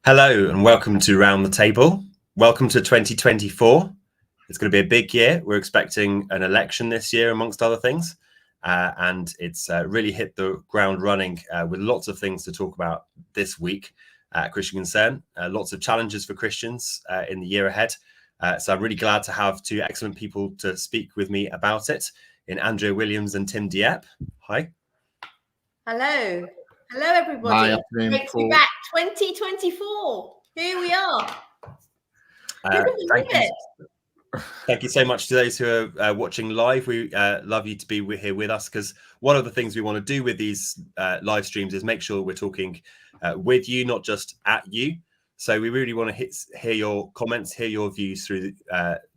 Hello and welcome to Round the Table. Welcome to 2024. It's going to be a big year. We're expecting an election this year, amongst other things. And it's really hit the ground running with lots of things to talk about this week at Christian Concern. Lots of challenges for Christians in the year ahead. So I'm really glad to have two excellent people to speak with me about it, in Andrea Williams and Tim Dieppe. Hi. Hello. Hello, everybody. Great to be back. 2024. Here we are. Thank you so much to those who are watching live. We love you to be here with us, because one of the things we want to do with these live streams is make sure we're talking with you, not just at you. So we really want to hear your comments, hear your views through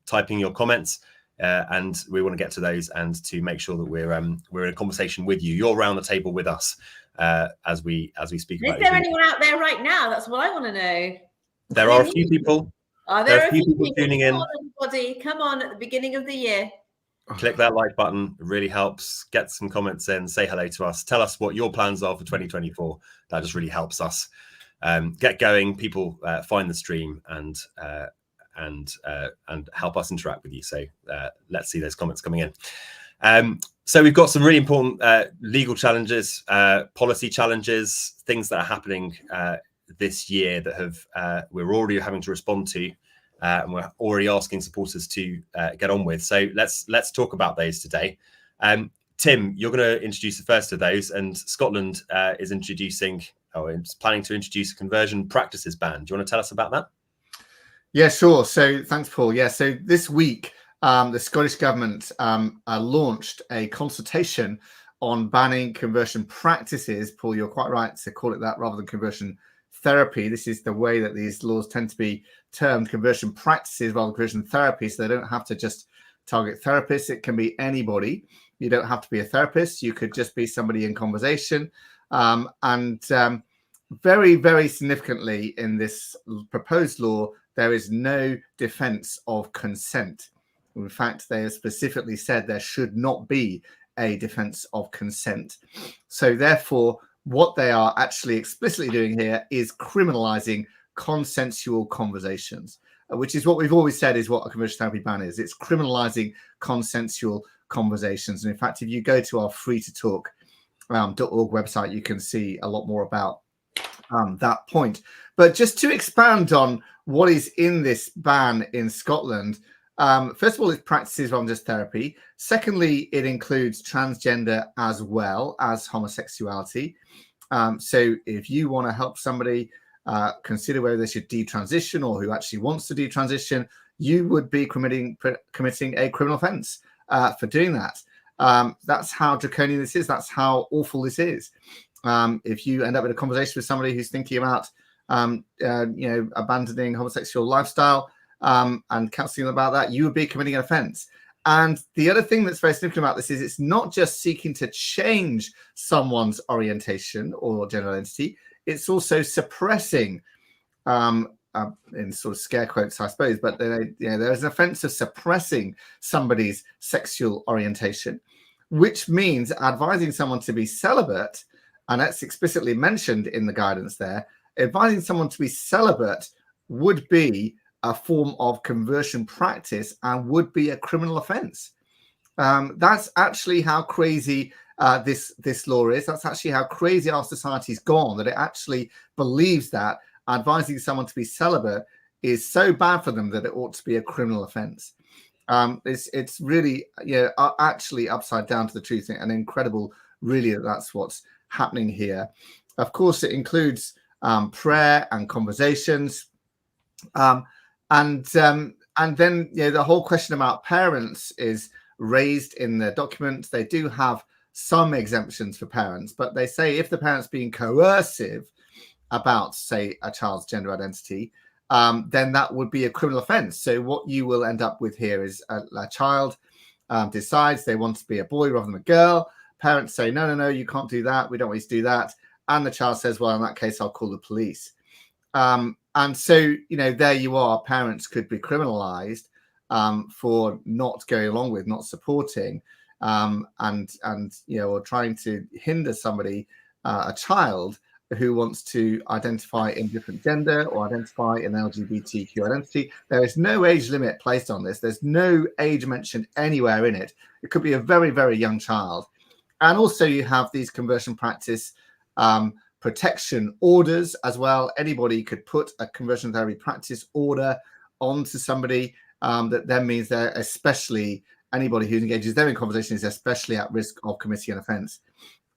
typing your comments, and we want to get to those and to make sure that we're in a conversation with you. You're around the table with us as we speak about it. Is there anyone out there right now? That's what I want to know. There are a few people. There are a few people tuning in. Come on, everybody. Come on at the beginning of the year. Click that like button. It really helps. Get some comments in. Say hello to us. Tell us what your plans are for 2024. That just really helps us get going. People find the stream and help us interact with you. So let's see those comments coming in. So we've got some really important legal challenges, policy challenges, things that are happening this year that we're already having to respond to, and we're already asking supporters to get on with. So let's talk about those today. Tim, you're going to introduce the first of those, and Scotland is planning to introduce a conversion practices ban. Do you want to tell us about that? Yeah, sure. So thanks, Paul. Yeah, so this week, the Scottish Government launched a consultation on banning conversion practices. Paul, you're quite right to call it that rather than conversion therapy. This is the way that these laws tend to be termed, conversion practices rather than conversion therapy. So they don't have to just target therapists. It can be anybody. You don't have to be a therapist. You could just be somebody in conversation. Very, very significantly in this proposed law, there is no defense of consent. In fact, they have specifically said there should not be a defense of consent. So therefore, what they are actually explicitly doing here is criminalising consensual conversations, which is what we've always said is what a conversion therapy ban is. It's criminalising consensual conversations. And in fact, if you go to our free-to-talk .org website, you can see a lot more about that point. But just to expand on what is in this ban in Scotland, first of all, it's practices rather than just therapy. Secondly, it includes transgender as well as homosexuality. So if you want to help somebody consider whether they should detransition or who actually wants to detransition, you would be committing a criminal offence for doing that. That's how draconian this is. That's how awful this is. If you end up in a conversation with somebody who's thinking about abandoning homosexual lifestyle and counselling them about that, you would be committing an offence. And the other thing that's very significant about this is it's not just seeking to change someone's orientation or gender identity, it's also suppressing, in sort of scare quotes, I suppose, but there is an offence of suppressing somebody's sexual orientation, which means advising someone to be celibate, and that's explicitly mentioned in the guidance there, advising someone to be celibate would be a form of conversion practice and would be a criminal offence. That's actually how crazy this law is. That's actually how crazy our society's gone, that it actually believes that advising someone to be celibate is so bad for them that it ought to be a criminal offence. It's really actually upside down to the truth, and incredible really that's what's happening here. Of course, it includes prayer and conversations. And then the whole question about parents is raised in the document. They do have some exemptions for parents, but they say if the parent's being coercive about, say, a child's gender identity, then that would be a criminal offence. So what you will end up with here is a child decides they want to be a boy rather than a girl. Parents say, no, you can't do that. We don't want you to do that. And the child says, well, in that case, I'll call the police. And so, there you are. Parents could be criminalised for not going along with, not supporting, or trying to hinder somebody, a child, who wants to identify in different gender or identify in LGBTQ identity. There is no age limit placed on this. There's no age mentioned anywhere in it. It could be a very, very young child. And also you have these conversion practice protection orders as well. Anybody could put a conversion therapy practice order onto somebody. That then means they're especially, anybody who engages them in conversation is especially at risk of committing an offence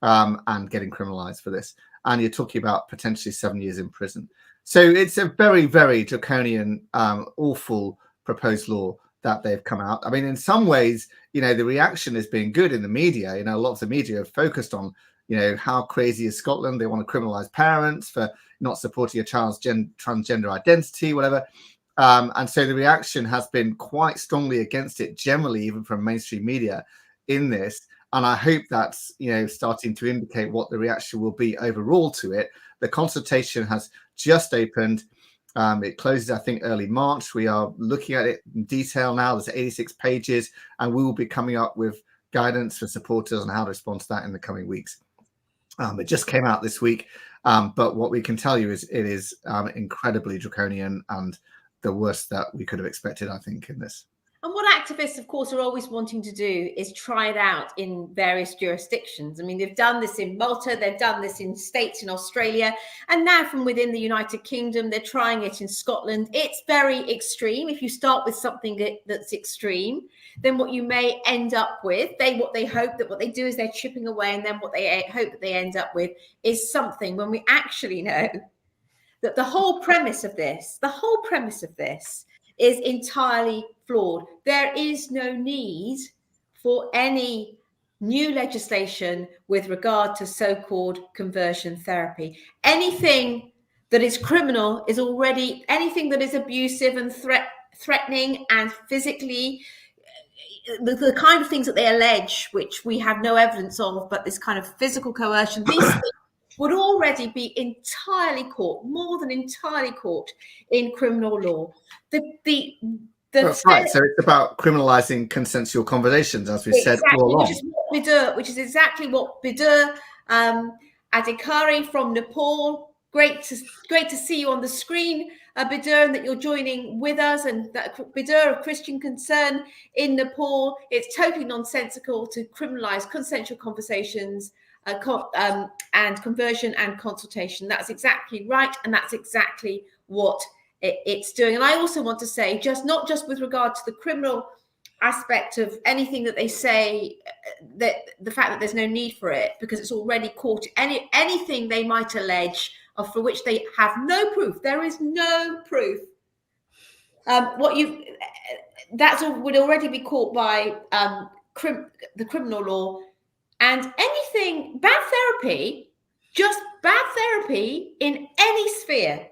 and getting criminalised for this. And you're talking about potentially 7 years in prison. So it's a very, very draconian, awful proposed law that they've come out. I mean, in some ways, you know, the reaction has been good in the media. You know, a lot of the media have focused on, you know, how crazy is Scotland? They want to criminalise parents for not supporting a child's transgender identity, whatever. And so the reaction has been quite strongly against it, generally, even from mainstream media in this. And I hope that's, you know, starting to indicate what the reaction will be overall to it. The consultation has just opened. It closes, I think, early March. We are looking at it in detail now. There's 86 pages, and we will be coming up with guidance for supporters on how to respond to that in the coming weeks. It just came out this week. But what we can tell you is it is incredibly draconian and the worst that we could have expected, I think, in this. And what activists, of course, are always wanting to do is try it out in various jurisdictions. I mean, they've done this in Malta, they've done this in states in Australia, and now from within the United Kingdom, they're trying it in Scotland. It's very extreme. If you start with something that's extreme, then what you may end up with, what they hope that what they do is they're chipping away, and then what they hope that they end up with is something when we actually know that the whole premise of this is entirely flawed. There is no need for any new legislation with regard to so-called conversion therapy. Anything that is criminal is already, anything that is abusive and threatening and physically, the kind of things that they allege, which we have no evidence of, but this kind of physical coercion, these things would already be entirely caught, more than entirely caught in criminal law. That's right. So it's about criminalising consensual conversations, as we said all along. Which is exactly what Bidur Adhikari from Nepal. Great to see you on the screen, Bidur, and that you're joining with us. And that Bidur of Christian Concern in Nepal. It's totally nonsensical to criminalise consensual conversations and conversion and consultation. That's exactly right, and that's exactly what it's doing. And I also want to say, not just with regard to the criminal aspect of anything that they say, that the fact that there's no need for it because it's already caught, anything they might allege of for which they have no proof. There is no proof. Would already be caught by the criminal law. And anything, bad therapy, just bad therapy in any sphere.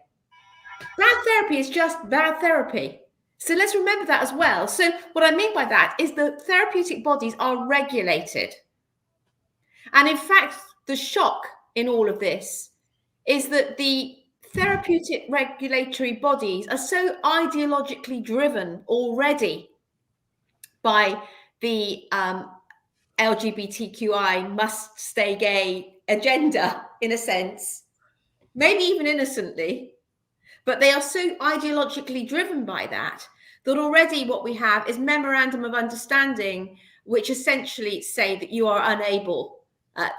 Bad therapy is just bad therapy. So let's remember that as well. So what I mean by that is the therapeutic bodies are regulated. And in fact, the shock in all of this is that the therapeutic regulatory bodies are so ideologically driven already by the LGBTQI must stay gay agenda, in a sense, maybe even innocently, but they are so ideologically driven by that already what we have is memorandum of understanding, which essentially say that you are unable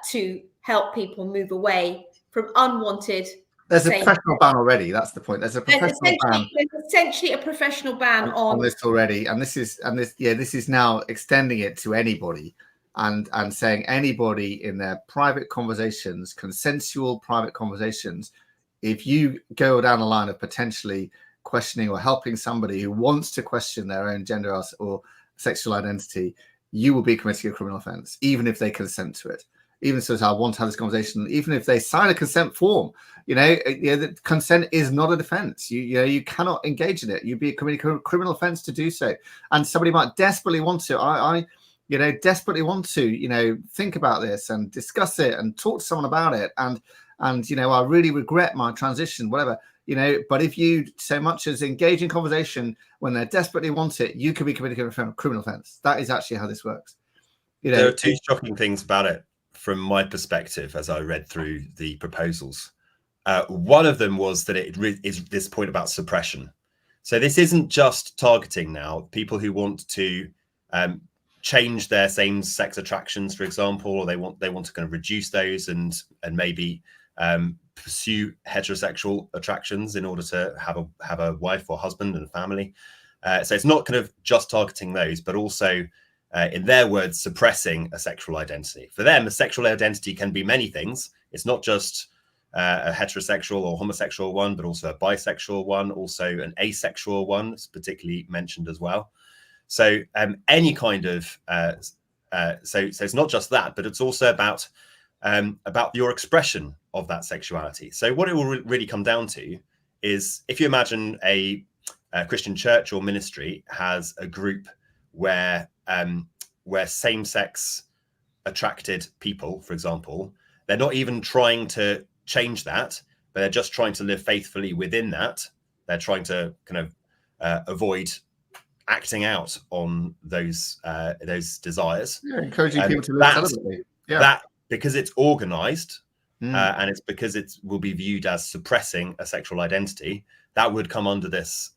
to help people move away from unwanted. There's a professional ban already. That's the point. There's essentially a professional ban on this already, and this is now extending it to anybody. And saying anybody in their private conversations, consensual private conversations, if you go down the line of potentially questioning or helping somebody who wants to question their own gender or sexual identity, you will be committing a criminal offence, even if they consent to it. Even so, I want to have this conversation, even if they sign a consent form, the consent is not a defence. You cannot engage in it. You'd be committing a criminal offence to do so. And somebody might desperately want to. Desperately want to, think about this and discuss it and talk to someone about it. And I really regret my transition, whatever, but if you so much as engage in conversation when they desperately want it, you could be committing a criminal offence. That is actually how this works. There are two shocking things about it from my perspective as I read through the proposals. One of them was that it is this point about suppression. So this isn't just targeting now people who want to change their same-sex attractions, for example, or they want to kind of reduce those and maybe pursue heterosexual attractions in order to have a wife or husband and a family. So it's not kind of just targeting those, but also, in their words, suppressing a sexual identity. For them, a sexual identity can be many things. It's not just a heterosexual or homosexual one, but also a bisexual one, also an asexual one. It's particularly mentioned as well. So any kind of so it's not just that, but it's also about your expression of that sexuality. So what it will really come down to is, if you imagine a Christian church or ministry has a group where same-sex attracted people, for example, they're not even trying to change that, but they're just trying to live faithfully within that. They're trying to kind of avoid acting out on those desires. Yeah, encouraging people to live celibate. Yeah. That, because it's organized and it's because it will be viewed as suppressing a sexual identity, that would come under this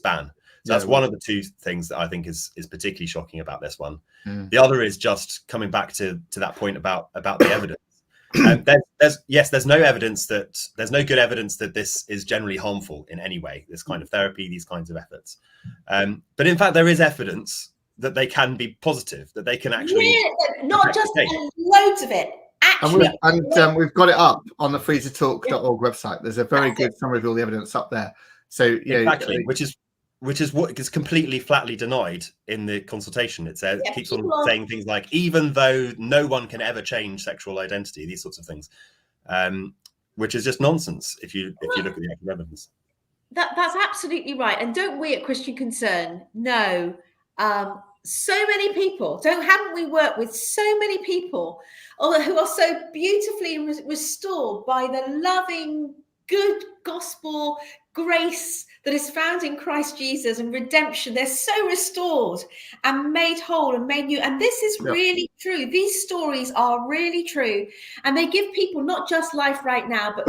ban. So that's one of the two things that I think is particularly shocking about this one. The other is just coming back to that point about the evidence. There's no evidence there's no good evidence that this is generally harmful in any way, this kind of therapy, these kinds of efforts. But in fact, there is evidence that they can be positive, that they can actually not just loads of it. Actually, and we've got it up on the freetotalk.org website. There's a very good summary of all the evidence up there. So exactly, which is what is completely flatly denied in the consultation. It says, it keeps on saying things like, even though no one can ever change sexual identity, these sorts of things, which is just nonsense if you look at the actual evidence. That's absolutely right. And don't we at Christian Concern know so many people? Haven't we worked with so many people who are so beautifully restored by the loving, good gospel grace that is found in Christ Jesus and redemption? They're so restored and made whole and made new. And this is really true. These stories are really true. And they give people not just life right now, but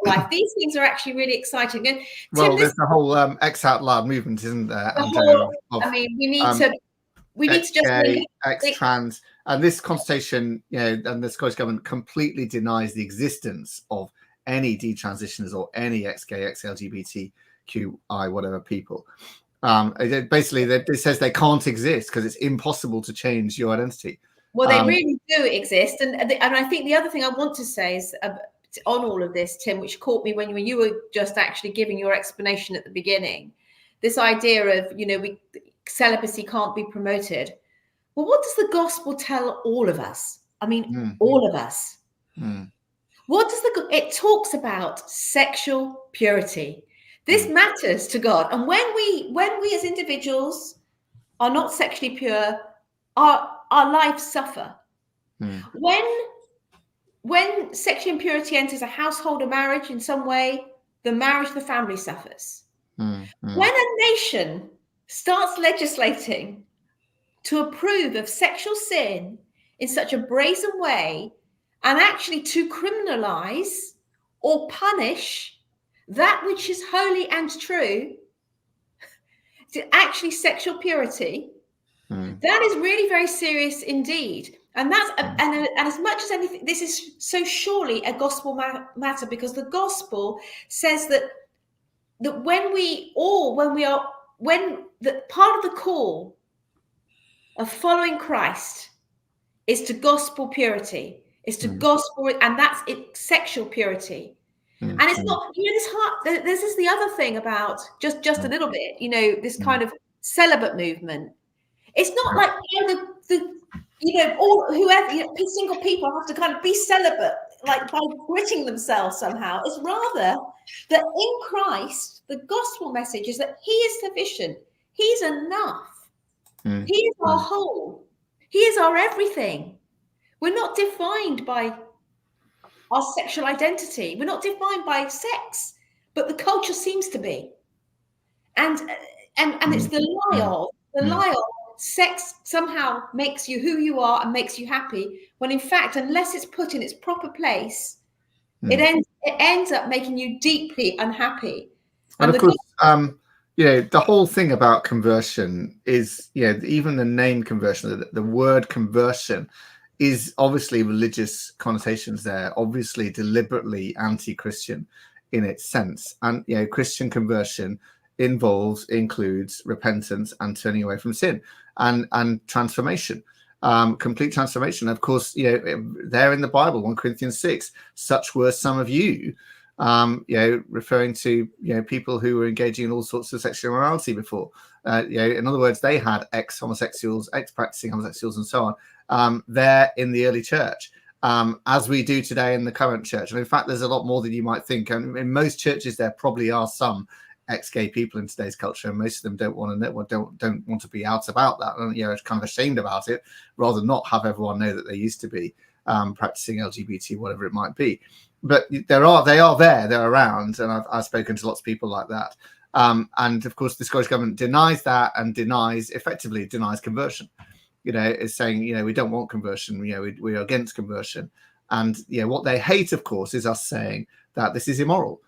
life. These things are actually really exciting. And Tim, there's the whole X Out Loud movement, isn't there? I mean, we need to just X-trans. And this consultation, and the Scottish Government completely denies the existence of any detransitioners or any ex-gay, ex-LGBTQI, whatever people. Basically, it says they can't exist because it's impossible to change your identity. Well, they really do exist. And I think the other thing I want to say is on all of this, Tim, which caught me when you were just actually giving your explanation at the beginning, this idea of, celibacy can't be promoted. Well, what does the gospel tell all of us? I mean, all of us. What does it talks about sexual purity. This matters to God. And when we as individuals are not sexually pure, our lives suffer. When sexual impurity enters a household or marriage in some way, the family suffers. When a nation starts legislating to approve of sexual sin in such a brazen way, and actually to criminalize or punish that which is holy and true, actually sexual purity, that is really very serious indeed. And that's and as much as anything, this is so surely a gospel matter, because the gospel says that when the part of the call of following Christ is to gospel purity, is to gospel, and that's it, sexual purity. And it's not, this heart. This is the other thing about just a little bit, this kind of celibate movement. It's not like whoever single people have to kind of be celibate, like by gritting themselves somehow. It's rather that in Christ, the gospel message is that He is sufficient. He's enough. He is our whole. He is our everything. We're not defined by our sexual identity. We're not defined by sex, but the culture seems to be. And it's the lie of sex somehow makes you who you are and makes you happy, when in fact, unless it's put in its proper place, it it ends up making you deeply unhappy. And of course, the whole thing about conversion is, even the name conversion, the word conversion is obviously religious connotations there, obviously deliberately anti-Christian in its sense. And, Christian conversion includes repentance and turning away from sin and transformation, complete transformation. Of course, there in the Bible, 1 Corinthians 6, such were some of you, referring to people who were engaging in all sorts of sexual immorality before. In other words, they had ex-homosexuals, ex-practicing homosexuals, and so on, there in the early church, as we do today in the current church. And in fact, there's a lot more than you might think. And in most churches, there probably are some ex-gay people in today's culture, and most of them don't want to be out about that, and kind of ashamed about it, rather than not have everyone know that they used to be practicing LGBT, whatever it might be. But they are there, they're around, and I've spoken to lots of people like that. And of course, the Scottish government denies that and effectively denies conversion. Is saying, we don't want conversion. We are against conversion. And what they hate, of course, is us saying that this is immoral.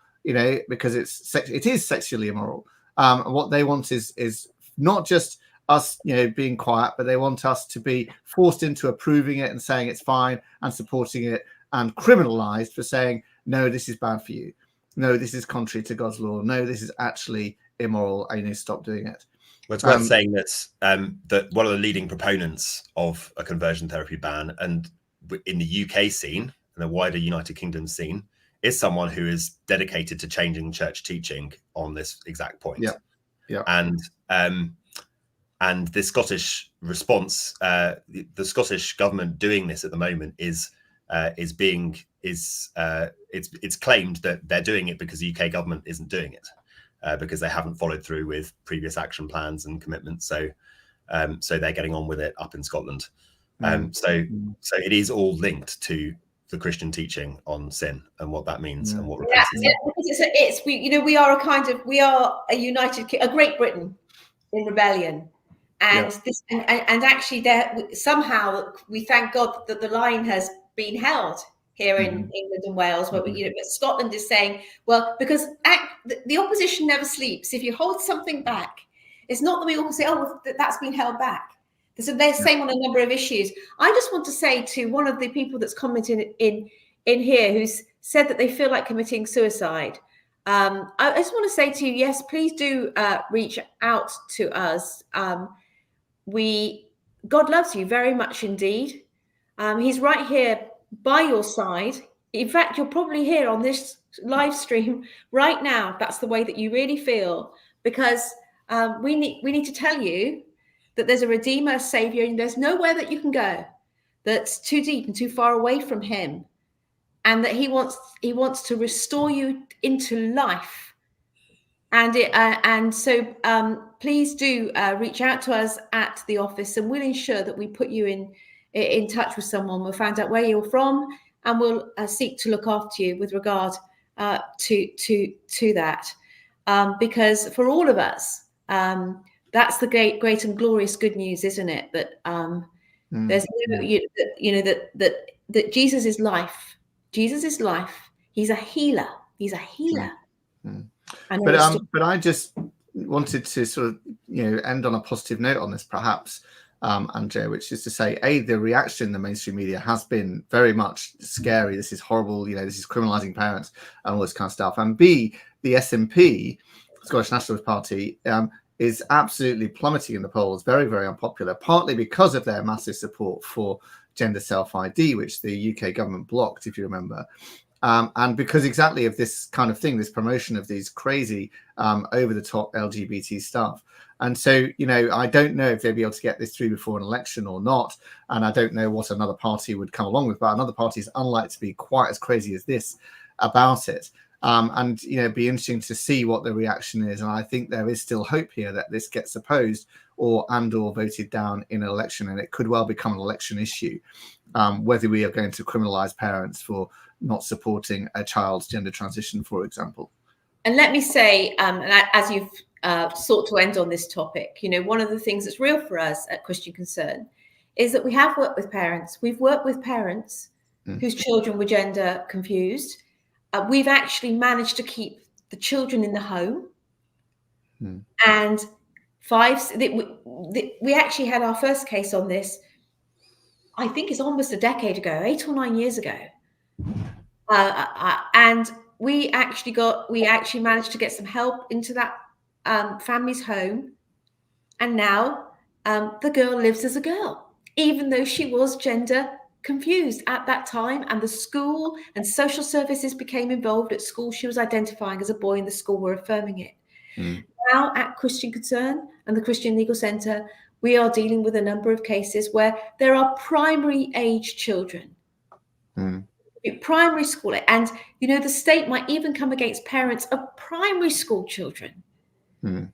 Because it is sexually immoral. And what they want is not just us, being quiet, but they want us to be forced into approving it and saying it's fine and supporting it, and criminalized for saying, no, this is bad for you. No, this is contrary to God's law. No, this is actually immoral. I need to stop doing it. Well, it's worth saying that one of the leading proponents of a conversion therapy ban, and in the UK scene and the wider United Kingdom scene, is someone who is dedicated to changing church teaching on this exact point. Yeah. And the Scottish response, the Scottish government doing this at the moment it's claimed that they're doing it because the UK government isn't doing it, because they haven't followed through with previous action plans and commitments. So they're getting on with it up in Scotland. So it is all linked to the Christian teaching on sin and what that means and what repentance is. We are a Great Britain in rebellion, and and actually there somehow we thank God that the line has been held here in England and Wales, where but Scotland is saying, well, because the opposition never sleeps. If you hold something back, it's not that we all say, oh, that's been held back. So they're saying on a number of issues. I just want to say to one of the people that's commented in here, who's said that they feel like committing suicide. I just want to say to you, yes, please do reach out to us. God loves you very much indeed. He's right here by your side. In fact, you're probably here on this live stream right now. That's the way that you really feel, because we need to tell you that there's a Redeemer, a Savior, and there's nowhere that you can go that's too deep and too far away from him, and that he wants to restore you into life. And so please do reach out to us at the office, and we'll ensure that we put you in touch with someone. We'll find out where you're from, and we'll seek to look after you with regard to that, because for all of us, that's the great and glorious good news, isn't it? That there's that Jesus is life. Jesus is life. He's a healer. He's a healer. But I just wanted to sort of end on a positive note on this, perhaps, Andrea, which is to say, the reaction in the mainstream media has been very much scary. This is horrible. This is criminalising parents and all this kind of stuff. And B, the SNP, Scottish Nationalist Party, is absolutely plummeting in the polls, very, very unpopular, partly because of their massive support for gender self-ID, which the UK government blocked, if you remember. And because exactly of this kind of thing, this promotion of these crazy over-the-top LGBT stuff. And so, I don't know if they'll be able to get this through before an election or not. And I don't know what another party would come along with, but another party is unlikely to be quite as crazy as this about it. And it'd be interesting to see what the reaction is. And I think there is still hope here that this gets opposed or voted down in an election, and it could well become an election issue, whether we are going to criminalise parents for not supporting a child's gender transition, for example. And let me say, as you've sought to end on this topic, one of the things that's real for us at Christian Concern is that we have worked with parents. We've worked with parents whose children were gender confused. we've actually managed to keep the children in the home. And we actually had our first case on this, I think it's almost a decade ago, 8 or 9 years ago. And we actually managed to get some help into that family's home. And now the girl lives as a girl, even though she was gender confused at that time, and the school and social services became involved. At school, she was identifying as a boy, and the school were affirming it. Now at Christian Concern and the Christian Legal Centre, we are dealing with a number of cases where there are primary age children, primary school, and the state might even come against parents of primary school children. And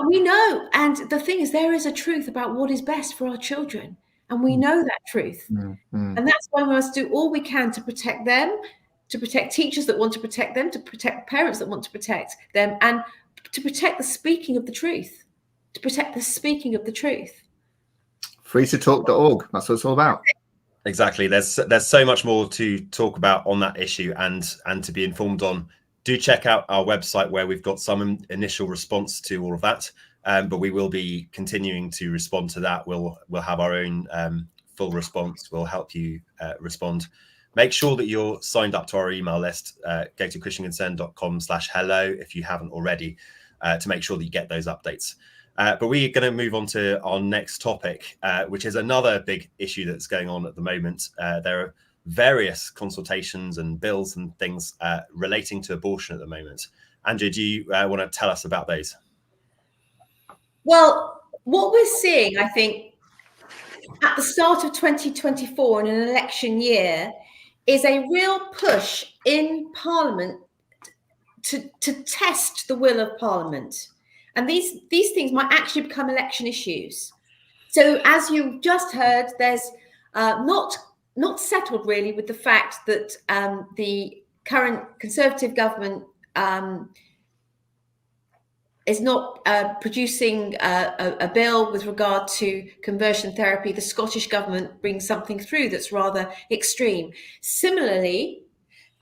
we know, and the thing is, there is a truth about what is best for our children, and we know that truth. And that's why we must do all we can to protect them, to protect teachers that want to protect them, to protect parents that want to protect them, and to protect the speaking of the truth, Freetotalk.org. That's what it's all about. Exactly. There's so much more to talk about on that issue and to be informed on. Do check out our website, where we've got some initial response to all of that. But we will be continuing to respond to that. We'll have our own full response. We'll help you respond. Make sure that you're signed up to our email list. Go to christianconcern.com/hello if you haven't already, to make sure that you get those updates. But we're going to move on to our next topic, which is another big issue that's going on at the moment. There are various consultations and bills and things relating to abortion at the moment. Andrea, do you want to tell us about those? Well, what we're seeing, I think, at the start of 2024 in an election year, is a real push in Parliament to test the will of Parliament. And these things might actually become election issues. So as you just heard, there's not settled really with the fact that the current Conservative government is not producing a bill with regard to conversion therapy. The Scottish government brings something through that's rather extreme. Similarly,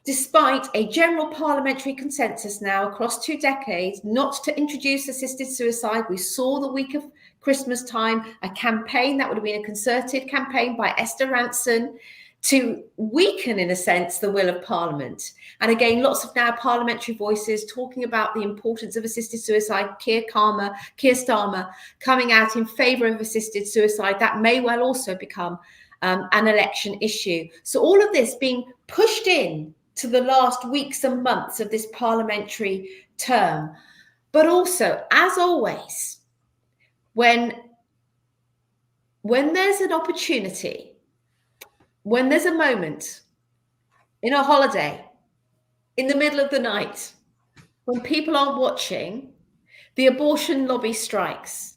despite a general parliamentary consensus now across 2 decades not to introduce assisted suicide, we saw the week of Christmas time a campaign that would have been a concerted campaign by Esther Rantzen to weaken, in a sense, the will of Parliament. And again, lots of now parliamentary voices talking about the importance of assisted suicide. Keir Starmer coming out in favour of assisted suicide. That may well also become an election issue. So all of this being pushed in to the last weeks and months of this parliamentary term. But also, as always, when there's an opportunity, when there's a moment in a holiday, in the middle of the night, when people aren't watching, the abortion lobby strikes.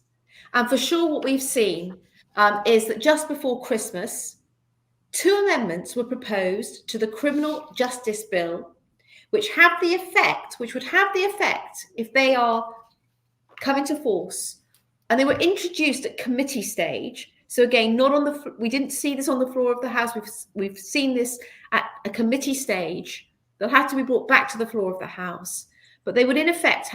And for sure, what we've seen is that just before Christmas, 2 amendments were proposed to the Criminal Justice Bill, which would have the effect, if they are come into force, and they were introduced at committee stage. So again, we didn't see this on the floor of the House. We've seen this at a committee stage. They'll have to be brought back to the floor of the House, but they would in effect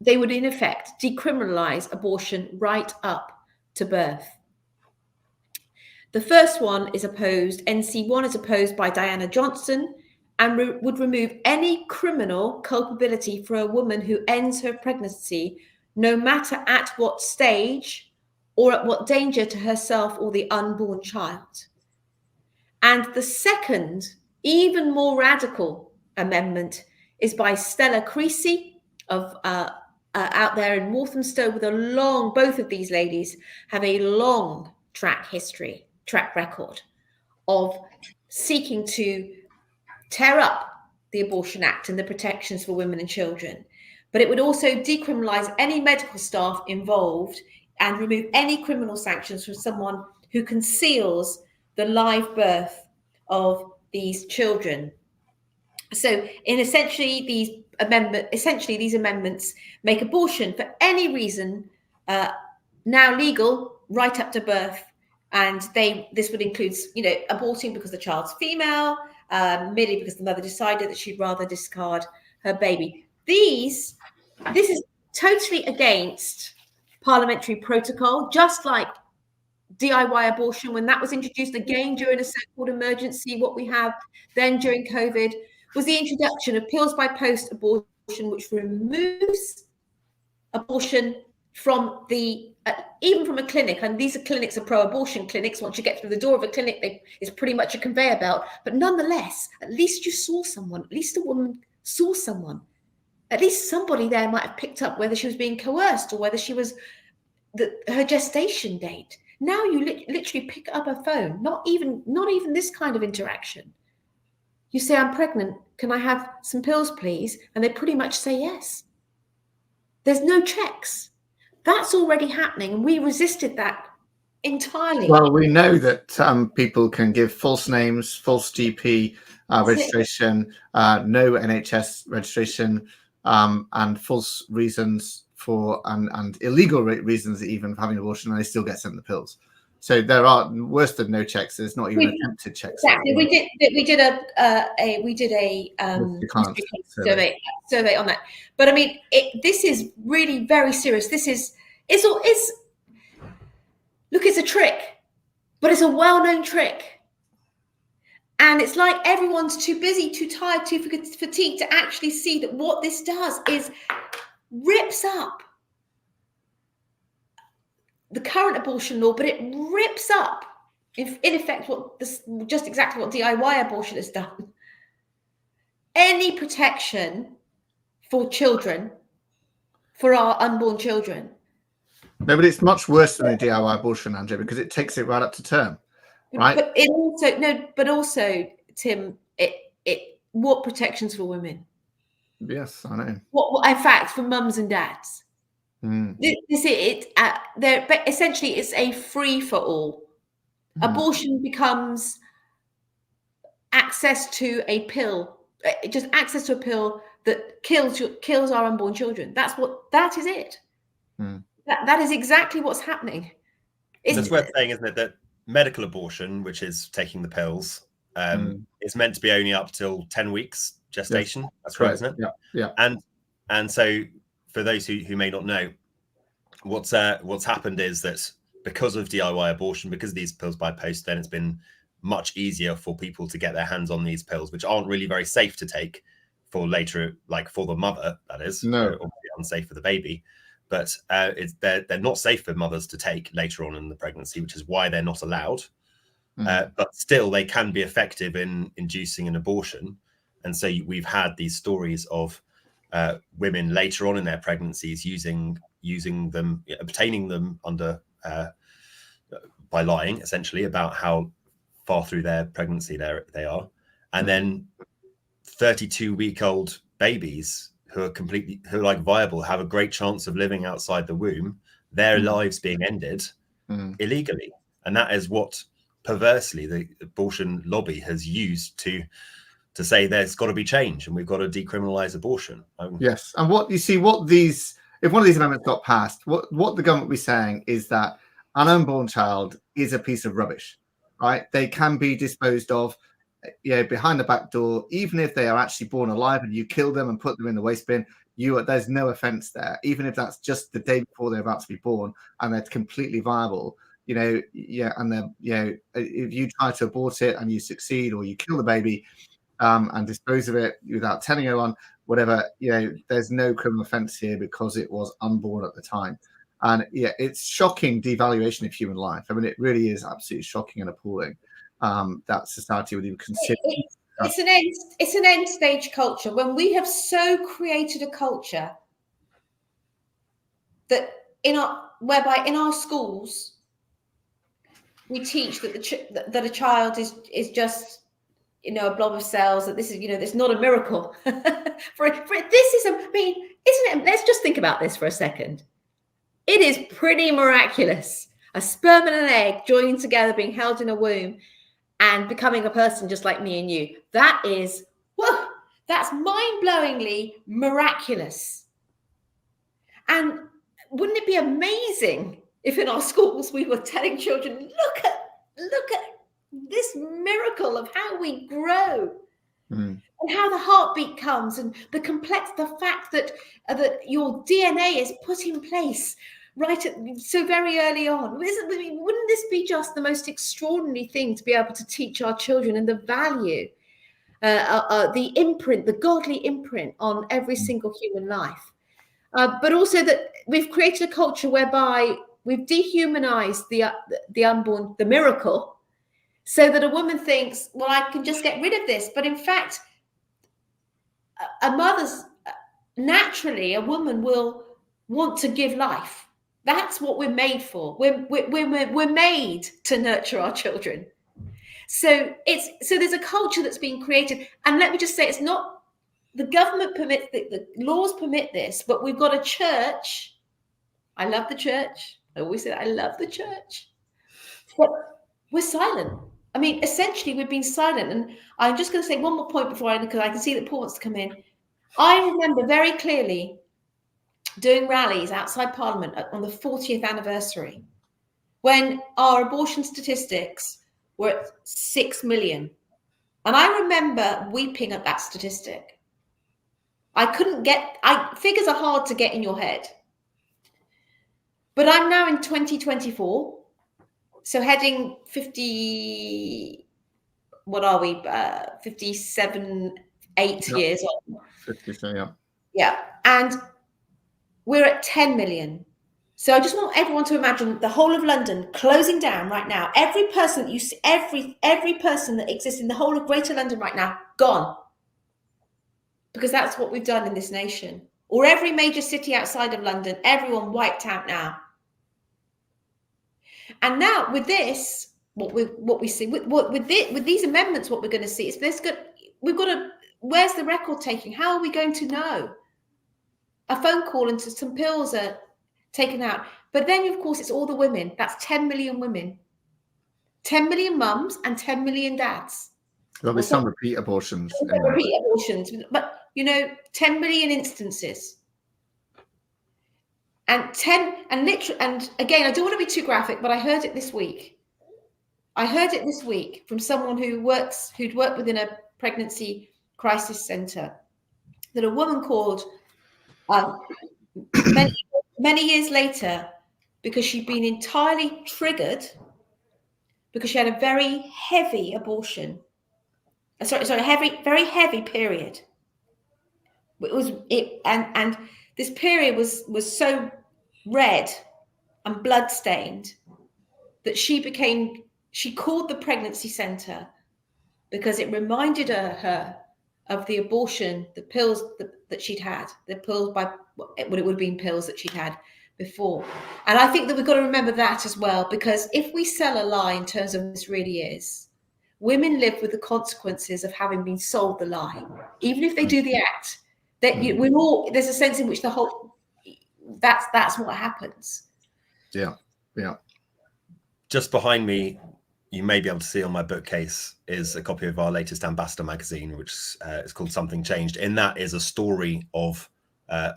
decriminalise abortion right up to birth. The first one is opposed, NC1 is opposed by Diana Johnson, and would remove any criminal culpability for a woman who ends her pregnancy, no matter at what stage or at what danger to herself or the unborn child. And the second, even more radical amendment is by Stella Creasy of out there in Walthamstow, with both of these ladies have a long track record of seeking to tear up the Abortion Act and the protections for women and children. But it would also decriminalise any medical staff involved and remove any criminal sanctions from someone who conceals the live birth of these children. So essentially these amendments make abortion for any reason now legal right up to birth. And this would include, aborting because the child's female, merely because the mother decided that she'd rather discard her baby. This is totally against parliamentary protocol, just like DIY abortion, when that was introduced again during a so-called emergency. What we have then during COVID was the introduction of pills by post abortion, which removes abortion from the even from a clinic. And these clinics are pro-abortion clinics. Once you get through the door of a clinic, it's pretty much a conveyor belt. But nonetheless, at least you saw someone. At least a woman saw someone. At least somebody there might have picked up whether she was being coerced or whether she was her gestation date. Now you literally pick up a phone. Not even this kind of interaction. You say, "I'm pregnant. Can I have some pills, please?" And they pretty much say yes. There's no checks. That's already happening, and we resisted that entirely. Well, we know that people can give false names, false GP registration, no NHS registration, and false reasons for and illegal reasons even for having an abortion, and they still get sent the pills. So there are worse than no checks. There's not even attempted checks. Exactly. We did a survey on that. But I mean, this is really very serious. It's a trick, but it's a well-known trick. And it's like everyone's too busy, too tired, too fatigued to actually see that what this does is rips up the current abortion law, but it rips up, in effect, just exactly what DIY abortion has done. Any protection for children, for our unborn children. No, but it's much worse than a DIY abortion, Andrea, because it takes it right up to term, right? But also, Tim, what protections for women? Yes, I know. What in fact, for mums and dads. But essentially, it's a free for all. Abortion becomes access to a pill, just access to a pill that kills our unborn children. That is it. That is exactly what's happening. It's worth saying, isn't it, that medical abortion, which is taking the pills, is meant to be only up till 10 weeks gestation. Yes. That's right, isn't it? Yeah. And so, for those who may not know, what's happened is that because of DIY abortion, because of these pills by post, then it's been much easier for people to get their hands on these pills, which aren't really very safe to take for later, like for the mother, that is. No. Obviously unsafe for the baby. But they're not safe for mothers to take later on in the pregnancy, which is why they're not allowed. But still, they can be effective in inducing an abortion. And so we've had these stories of women later on in their pregnancies using them, obtaining them under by lying, essentially, about how far through their pregnancy they are, and then 32-week-old babies who are like viable, have a great chance of living outside the womb, their lives being ended illegally. And that is what perversely the abortion lobby has used to say there's got to be change and we've got to decriminalize abortion. Yes. And if one of these amendments got passed, what the government will be saying is that an unborn child is a piece of rubbish, right? They can be disposed of behind the back door, even if they are actually born alive and you kill them and put them in the waste bin. There's no offense there, even if that's just the day before they're about to be born and they're completely viable. And if you try to abort it and you succeed, or you kill the baby and dispose of it without telling anyone, whatever, there's no criminal offense here because it was unborn at the time. And it's shocking devaluation of human life. I mean, it really is absolutely shocking and appalling that society would even consider. It's an end stage culture when we have so created a culture that whereby in our schools we teach that that a child is just a blob of cells, that this is it's not a miracle. This is isn't it? Let's just think about this for a second. It is pretty miraculous. A sperm and an egg joining together, being held in a womb, and becoming a person just like me and you. That's mind-blowingly miraculous. And wouldn't it be amazing if in our schools we were telling children, look at this miracle of how we grow. And how the heartbeat comes, and the fact that your DNA is put in place so very early on. Wouldn't this be just the most extraordinary thing to be able to teach our children, and the value, the imprint, the godly imprint on every single human life? But also that we've created a culture whereby we've dehumanized the unborn, the miracle, so that a woman thinks, well, I can just get rid of this. But in fact, naturally, a woman will want to give life. That's what we're made for. We're made to nurture our children. So there's a culture that's being created. And let me just say, it's not the government permits, the laws permit this, but we've got a church. I love the church. I always say that, I love the church. But we're silent. I mean, essentially, we've been silent. And I'm just going to say one more point because I can see that Paul wants to come in. I remember very clearly doing rallies outside Parliament on the 40th anniversary, when our abortion statistics were at 6 million. And I remember weeping at that statistic. Figures are hard to get in your head. But I'm now in 2024. So heading 50, what are we? 57, 8 years on. 50, yeah. Yeah. And we're at 10 million. So I just want everyone to imagine the whole of London closing down right now. Every person that you see, every person that exists in the whole of Greater London right now, gone. Because that's what we've done in this nation. Or every major city outside of London, everyone wiped out now. And now with this, what we see with these amendments, what we're going to see is where's the record taking? How are we going to know? A phone call and some pills are taken out. But then, of course, it's all the women. That's 10 million women, 10 million mums and 10 million dads. There'll be some repeat abortions. Repeat abortions, but 10 million instances. And again, I don't want to be too graphic, but I heard it this week. From someone who'd worked within a pregnancy crisis centre, that a woman called many years later because she'd been entirely triggered because she had a very heavy abortion. Very heavy period. And this period was so red and blood-stained that she called the pregnancy centre because it reminded her of the abortion, the pills that she'd had, the pills it would have been pills that she'd had before. And I think that we've got to remember that as well, because if we sell a lie in terms of this really is, women live with the consequences of having been sold the lie, even if they do the act. There's a sense in which that's what happens. Yeah. Just behind me, you may be able to see on my bookcase is a copy of our latest Ambassador magazine, which is called Something Changed. In that is a story of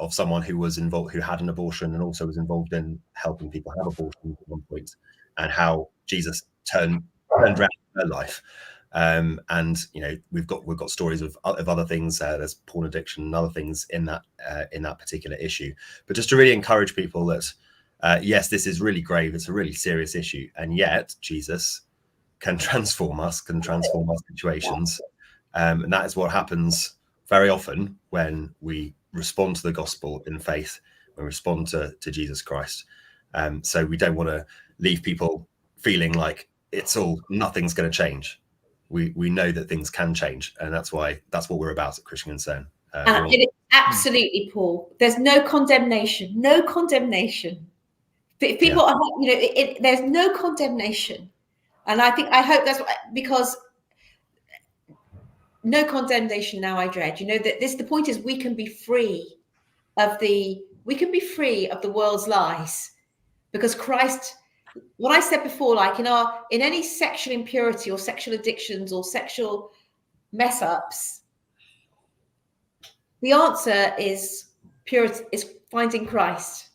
someone who was involved, who had an abortion and also was involved in helping people have abortions at one point, and how Jesus turned around her life. And we've got stories of other things. There's porn addiction and other things in that particular issue. But just to really encourage people that yes, this is really grave. It's a really serious issue, and yet Jesus can transform our situations, and that is what happens very often when we respond to the gospel in faith, when we respond to Jesus Christ. So we don't want to leave people feeling like nothing's going to change. We know that things can change, and that's what we're about at Christian Concern. Absolutely, Paul. There's no condemnation. No condemnation. People are, there's no condemnation, and I hope that's because no condemnation now I dread. The point is we can be free of the world's lies, because Christ. What I said before, like in any sexual impurity or sexual addictions or sexual mess ups, the answer is purity, is finding Christ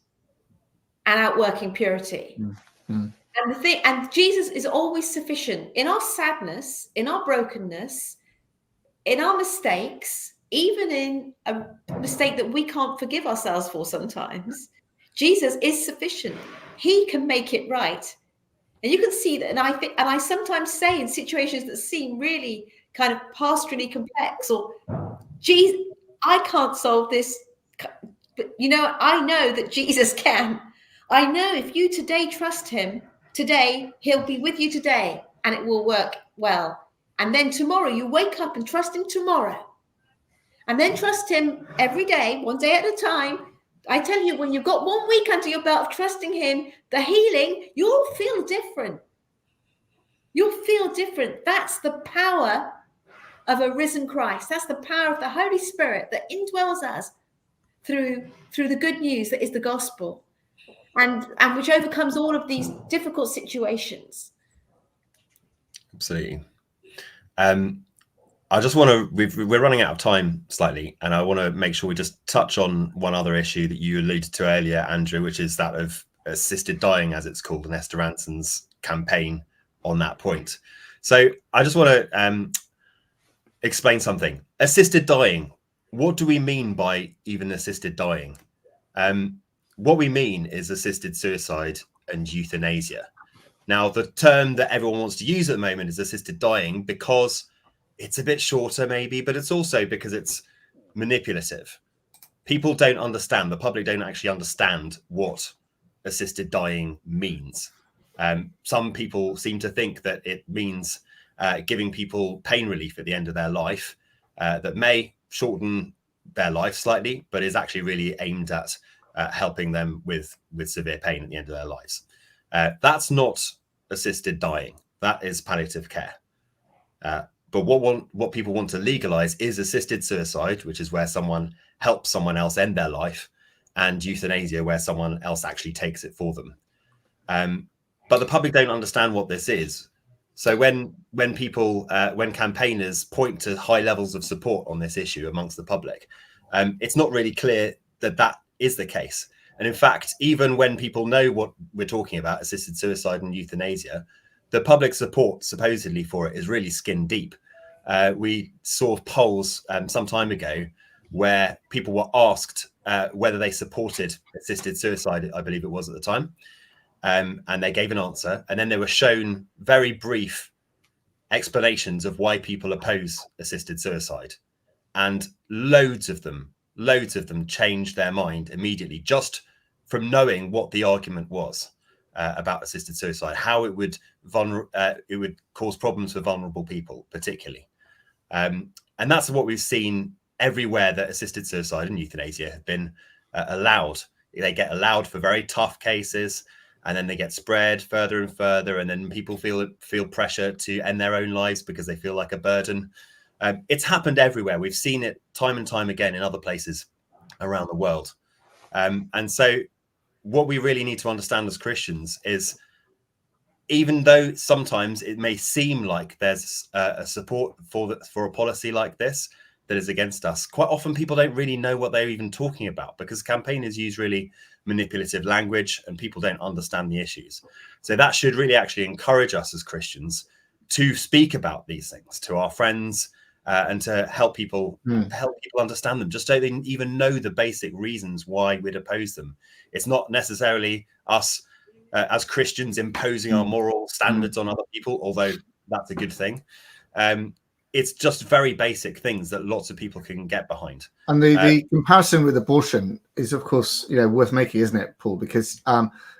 and outworking purity. Mm-hmm. And the thing, and Jesus is always sufficient in our sadness, in our brokenness, in our mistakes, even in a mistake that we can't forgive ourselves for sometimes. Jesus is sufficient. He can make it right. And you can see that. And I think, and I sometimes say in situations that seem really kind of pastorally complex, or, Jesus, I can't solve this, but I know that Jesus can. I know if you today trust him, today he'll be with you today, and it will work well. And then tomorrow you wake up and trust him tomorrow, and then trust him every day, one day at a time. I tell you, when you've got 1 week under your belt of trusting him, the healing, you'll feel different. You'll feel different. That's the power of a risen Christ. That's the power of the Holy Spirit that indwells us through the good news that is the gospel, and which overcomes all of these difficult situations. Absolutely. I just want to, we're running out of time slightly, and I want to make sure we just touch on one other issue that you alluded to earlier, Andrew, which is that of assisted dying, as it's called, and Esther Ranson's campaign on that point. So I just want to explain something. Assisted dying, what do we mean by even assisted dying? What we mean is assisted suicide and euthanasia. Now, the term that everyone wants to use at the moment is assisted dying because it's a bit shorter maybe, but it's also because it's manipulative. People don't understand, the public don't actually understand what assisted dying means. Some people seem to think that it means giving people pain relief at the end of their life that may shorten their life slightly, but is actually really aimed at helping them with severe pain at the end of their lives. That's not assisted dying. That is palliative care. But what people want to legalize is assisted suicide, which is where someone helps someone else end their life, and euthanasia, where someone else actually takes it for them. But the public don't understand what this is. So when people, when campaigners point to high levels of support on this issue amongst the public, it's not really clear that that is the case. And in fact, even when people know what we're talking about, assisted suicide and euthanasia, the public support supposedly for it is really skin deep. We saw polls some time ago where people were asked whether they supported assisted suicide, I believe it was at the time, and they gave an answer. And then they were shown very brief explanations of why people oppose assisted suicide. And loads of them changed their mind immediately just from knowing what the argument was about assisted suicide, how it would cause problems for vulnerable people, particularly. And that's what we've seen everywhere that assisted suicide and euthanasia have been allowed. They get allowed for very tough cases, and then they get spread further and further, and then people feel pressure to end their own lives because they feel like a burden. It's happened everywhere. We've seen it time and time again in other places around the world. And so what we really need to understand as Christians is, even though sometimes it may seem like there's a support for a policy like this that is against us, quite often people don't really know what they're even talking about, because campaigners use really manipulative language and people don't understand the issues. So that should really actually encourage us as Christians to speak about these things to our friends, and to help people understand them, just so they even know the basic reasons why we'd oppose them. It's not necessarily us as Christians imposing our moral standards on other people, although that's a good thing. It's just very basic things that lots of people can get behind. And the comparison with abortion is, of course, worth making, isn't it, Paul? Because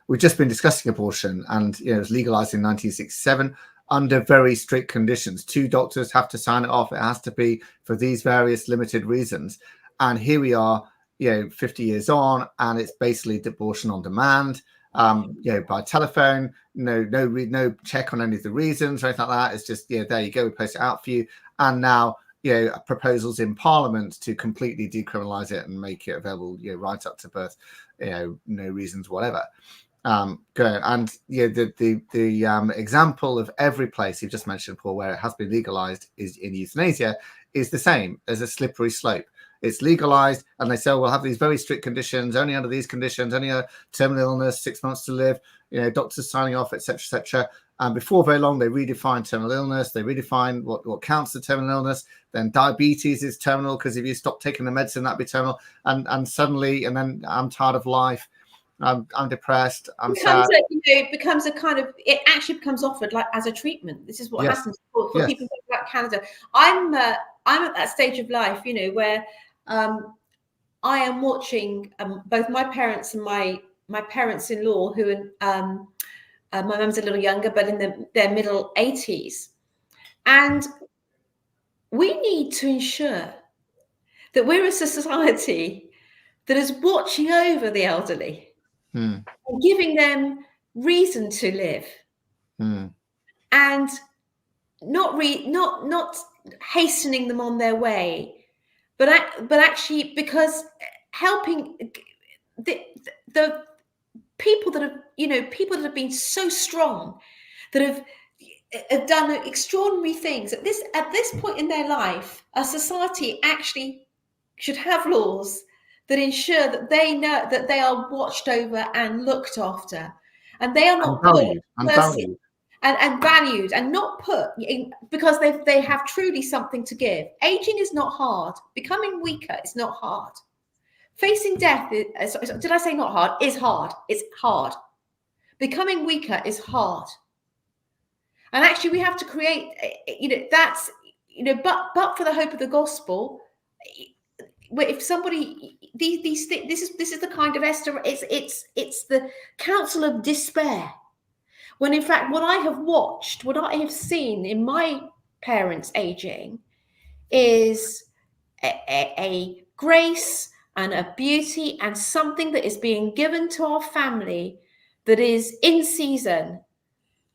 we've just been discussing abortion, and it was legalized in 1967 under very strict conditions. 2 doctors have to sign it off. It has to be for these various limited reasons. And here we are, 50 years on, and it's basically abortion on demand, by telephone, no check on any of the reasons or anything like that. It's just, there you go, we post it out for you. And now, proposals in Parliament to completely decriminalise it and make it available, right up to birth, no reasons, whatever. And the example of every place you've just mentioned, Paul, where it has been legalized is in euthanasia, is the same as a slippery slope. It's legalized, and they say, we'll have these very strict conditions, only under these conditions, only a terminal illness, 6 months to live, doctors signing off, etc., etc. And before very long, they redefine terminal illness. They redefine what counts as terminal illness. Then diabetes is terminal, because if you stop taking the medicine, that'd be terminal. And suddenly, and then I'm tired of life. I'm depressed. I'm sad. It becomes a kind of, it actually becomes offered like as a treatment. This is what happens for people like Canada. I'm at that stage of life, where I am watching both my parents and my parents-in-law, who are my mum's a little younger, but in their middle 80s, and we need to ensure that we're a society that is watching over the elderly. And giving them reason to live, and not hastening them on their way, but actually, because helping the people that have been so strong, that have done extraordinary things at this point in their life. A society actually should have laws that ensure that they know that they are watched over and looked after, and they are not valued and not put in, because they have truly something to give. Aging is not hard. Becoming weaker is not hard. Facing death did I say not hard? Is hard. It's hard. Becoming weaker is hard. And actually, we have to create, that's, but for the hope of the gospel. Where if somebody this is the kind of Esther, it's the counsel of despair, when in fact what I have seen in my parents aging is a grace and a beauty and something that is being given to our family that is in season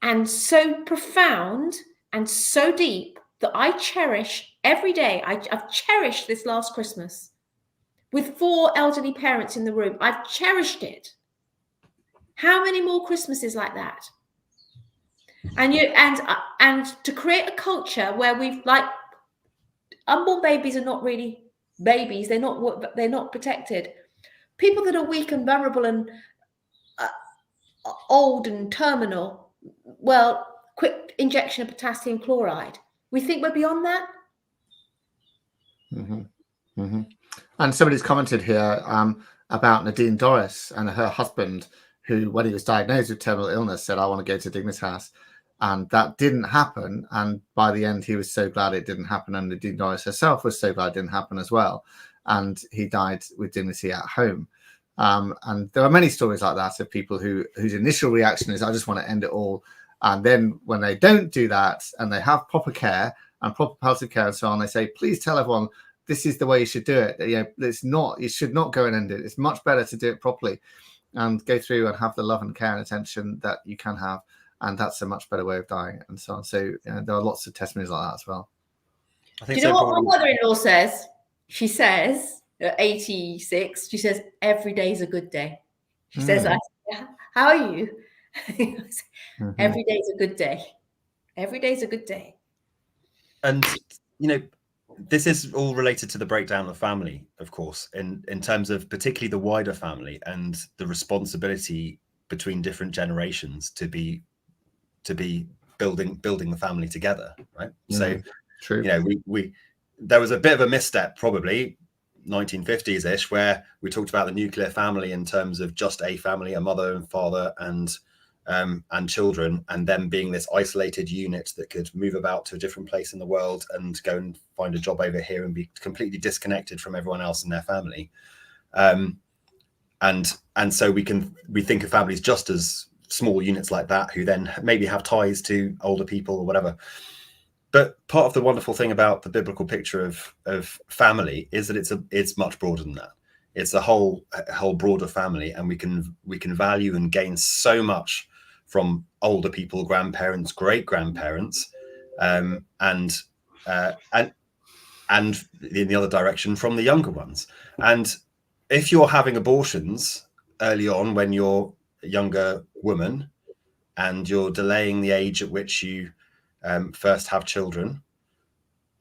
and so profound and so deep that I cherish every day. I've cherished this last Christmas with 4 elderly parents in the room. I've cherished it. How many more Christmases like that? And to create a culture where we've, like, unborn babies are not really babies. They're not protected. People that are weak and vulnerable and old and terminal, well, quick injection of potassium chloride. We think we're beyond that. And somebody's commented here about Nadine Dorris and her husband, who, when he was diagnosed with terminal illness, said, I want to go to Dignitas. And that didn't happen. And by the end, he was so glad it didn't happen. And Nadine Dorris herself was so glad it didn't happen as well. And he died with dignity at home. And there are many stories like that of people whose initial reaction is, I just want to end it all. And then when they don't do that and they have proper care and proper palliative care and so on, they say, please tell everyone this is the way you should do it. You should not go and end it. It's much better to do it properly and go through and have the love and care and attention that you can have. And that's a much better way of dying and so on. So there are lots of testimonies like that as well. Do you know what my mother-in-law says? She says, at 86, she says, every day is a good day. She says, how are you? Every day is a good day. Every day is a good day. And, this is all related to the breakdown of family, of course, in terms of particularly the wider family and the responsibility between different generations to be building the family together, right? So true. There was a bit of a misstep, probably 1950s-ish, where we talked about the nuclear family in terms of just a family, a mother and father and children, and them being this isolated unit that could move about to a different place in the world and go and find a job over here and be completely disconnected from everyone else in their family. And so we think of families just as small units like that, who then maybe have ties to older people or whatever. But part of the wonderful thing about the biblical picture of family is that it's much broader than that. It's a whole broader family, and we can value and gain so much from older people, grandparents, great grandparents, and in the other direction from the younger ones. And if you're having abortions early on when you're a younger woman, and you're delaying the age at which you first have children,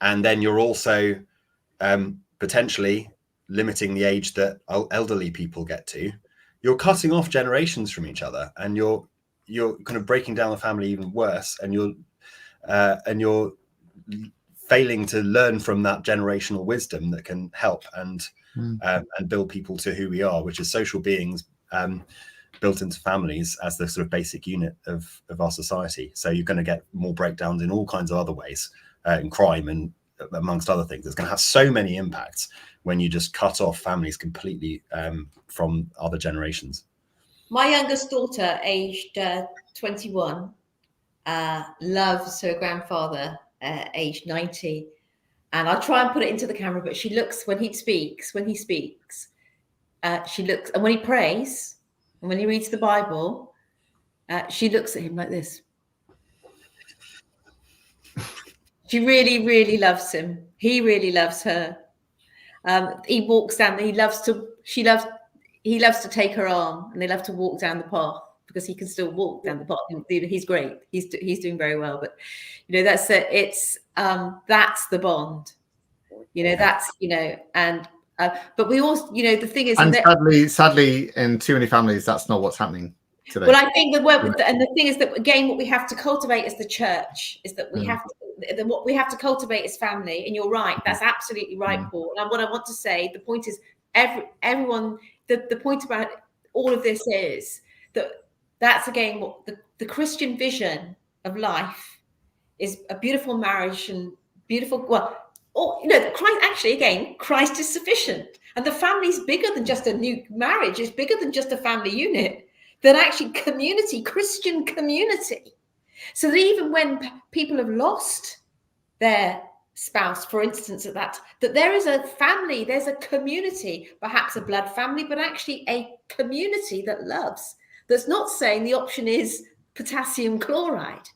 and then you're also potentially limiting the age that elderly people get to, you're cutting off generations from each other, and you're kind of breaking down the family even worse, and you're failing to learn from that generational wisdom that can help and build people to who we are, which is social beings built into families as the sort of basic unit of our society. So you're going to get more breakdowns in all kinds of other ways, in crime and amongst other things. It's going to have so many impacts when you just cut off families completely from other generations. My youngest daughter, aged 21, loves her grandfather, aged 90. And I'll try and put it into the camera, but she looks, when he speaks, she looks, and when he prays, and when he reads the Bible, she looks at him like this. She really, really loves him. He really loves her. He walks down, he loves to take her arm, and they love to walk down the path, because he can still walk down the path. He's great. He's doing very well. But that's the bond. But we also, the thing is, and sadly, in too many families, that's not what's happening today. Well, I think and the thing is that, again, what we have to cultivate as the church is that what we have to cultivate is family. And you're right. That's absolutely right, Paul. And what I want to say, the point is, everyone. The point about all of this is that's again what the Christian vision of life is: a beautiful marriage and beautiful. Christ is sufficient, and the family is bigger than just a new marriage. It's bigger than just a family unit. That actually community, Christian community. So that even when people have lost their spouse, for instance, that there is a family, there's a community, perhaps a blood family, but actually a community that loves. That's not saying the option is potassium chloride.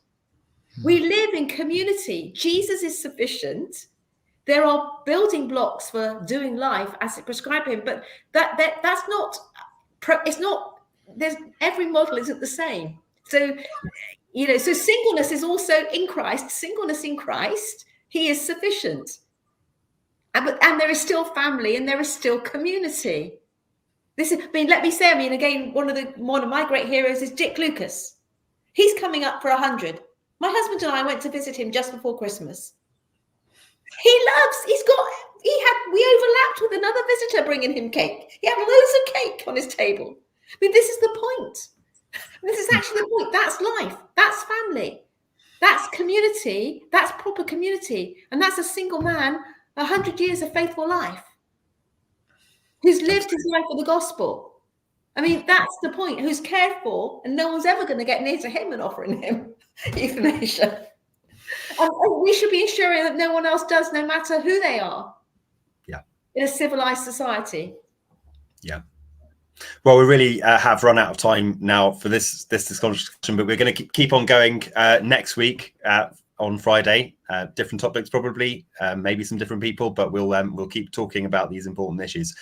We live in community. Jesus is sufficient. There are building blocks for doing life as it prescribed him, but that's not. It's not. There's every model isn't the same. So, so singleness is also in Christ. Singleness in Christ, he is sufficient. And there is still family, and there is still community. Let me say, again, one of my great heroes is Dick Lucas. He's coming up for 100. My husband and I went to visit him just before Christmas. We overlapped with another visitor bringing him cake. He had loads of cake on his table. This is the point. This is actually the point. That's life. That's family. That's community. That's proper community. And that's a single man, 100 years of faithful life, who's lived his life for the gospel. That's the point. Who's cared for, and no one's ever going to get near to him and offering him euthanasia. And we should be ensuring that no one else does, no matter who they are. Yeah. In a civilized society. Yeah. Well, we really have run out of time now for this discussion, but we're going to keep on going next week on Friday. Different topics, probably, maybe some different people, but we'll keep talking about these important issues.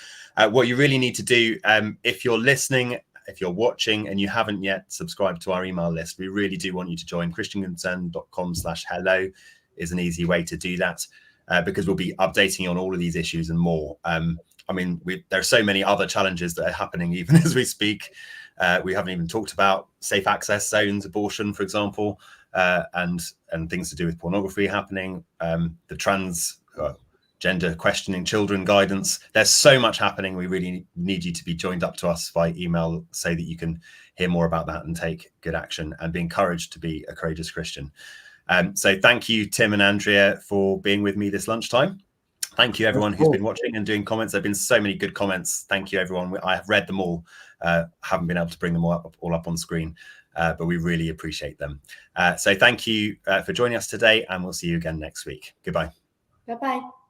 What you really need to do, if you're listening, if you're watching, and you haven't yet subscribed to our email list, we really do want you to join. christianconcern.com/hello is an easy way to do that, because we'll be updating you on all of these issues and more. There are so many other challenges that are happening even as we speak. We haven't even talked about safe access zones, abortion, for example, and things to do with pornography happening, the gender questioning children guidance. There's so much happening. We really need you to be joined up to us by email so that you can hear more about that and take good action and be encouraged to be a courageous Christian. So thank you, Tim and Andrea, for being with me this lunchtime. Thank you, everyone who's been watching and doing comments. There have been so many good comments. Thank you, everyone. I have read them all. Haven't been able to bring them all up on screen, but we really appreciate them. So thank you for joining us today, and we'll see you again next week. Goodbye. Bye-bye.